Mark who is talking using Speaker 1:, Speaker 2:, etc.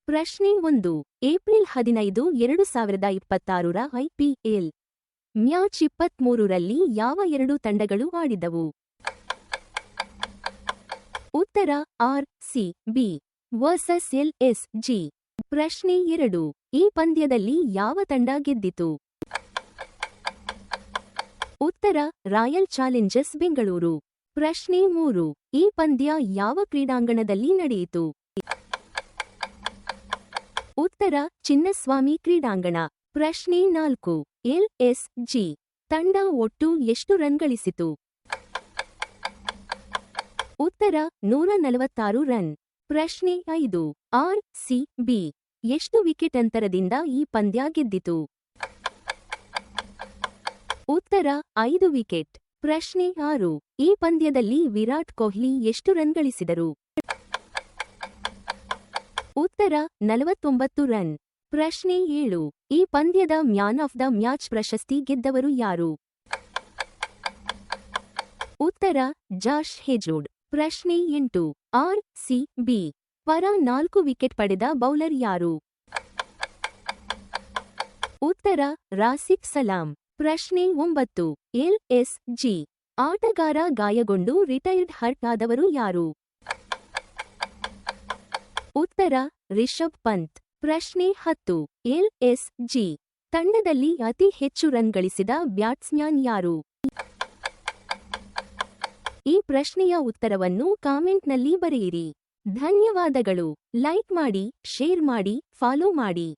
Speaker 1: ಪ್ರಶ್ನೆ 1. ಏಪ್ರಿಲ್ 15, 2026ರ IPL match 23ರಲ್ಲಿ ಯಾವ ಎರಡು ತಂಡಗಳು ಆಡಿದವು? ಉತ್ತರ R C B versus LSG. ಪ್ರಶ್ನೆ 2. ಈ ಪಂದ್ಯದಲ್ಲಿ ಯಾವ ತಂಡ ಗೆದ್ದಿತು? ಉತ್ತರ ರಾಯಲ್ ಚಾಲೆಂಜರ್ಸ್ ಬೆಂಗಳೂರು. ಪ್ರಶ್ನೆ 3. ಈ ಪಂದ್ಯ ಯಾವ ಕ್ರೀಡಾಂಗಣದಲ್ಲಿ ನಡೆಯಿತು? ಉತ್ತರ ಚಿನ್ನಸ್ವಾಮಿ ಕ್ರೀಡಾಂಗಣ. ಪ್ರಶ್ನೆ 4. LSG ತಂಡ ಒಟ್ಟು ಎಷ್ಟು ರನ್ ಗಳಿಸಿತು? ಉತ್ತರ 146 ರನ್. ಪ್ರಶ್ನೆ 5. ಆರ್ ಸಿ ಬಿ ಎಷ್ಟು ವಿಕೆಟ್ ಅಂತರದಿಂದ ಈ ಪಂದ್ಯ ಗೆದ್ದಿತು? ಉತ್ತರ 5 ವಿಕೆಟ್. ಪ್ರಶ್ನೆ 6. ಈ ಪಂದ್ಯದಲ್ಲಿ ವಿರಾಟ್ ಕೊಹ್ಲಿ ಎಷ್ಟು ರನ್ ಗಳಿಸಿದರು? ಉತ್ತರ 49 ರನ್. ಪ್ರಶ್ನೆ 7. ಈ ಪಂದ್ಯದ ಮ್ಯಾನ್ ಆಫ್ ದ ಮ್ಯಾಚ್ ಪ್ರಶಸ್ತಿ ಗೆದ್ದವರು ಯಾರು? ಉತ್ತರ ಜಾಶ್ ಹೇಜೋಡ್. ಪ್ರಶ್ನೆ 8. ಆರ್ ಸಿ ಬಿ ಪರ 4 ವಿಕೆಟ್ ಪಡೆದ ಬೌಲರ್ ಯಾರು? ಉತ್ತರ ರಾಸಿಕ್ ಸಲಾಂ. ಪ್ರಶ್ನೆ 9. LSG ಆಟಗಾರ ಗಾಯಗೊಂಡು ರಿಟೈರ್ಡ್ ಹರ್ಟ್ ಆದವರು ಯಾರು? ಉತ್ತರ ರಿಷಬ್ ಪಂತ್. ಪ್ರಶ್ನೆ 10. LSG ತಂಡದಲ್ಲಿ ಅತಿ ಹೆಚ್ಚು ರನ್ ಗಳಿಸಿದ ಬ್ಯಾಟ್ಸ್ಮ್ಯಾನ್ ಯಾರು? ಈ ಪ್ರಶ್ನೆಯ ಉತ್ತರವನ್ನು ಕಾಮೆಂಟ್ನಲ್ಲಿ ಬರೆಯಿರಿ. ಧನ್ಯವಾದಗಳು. ಲೈಕ್ ಮಾಡಿ, ಶೇರ್ ಮಾಡಿ, ಫಾಲೋ ಮಾಡಿ.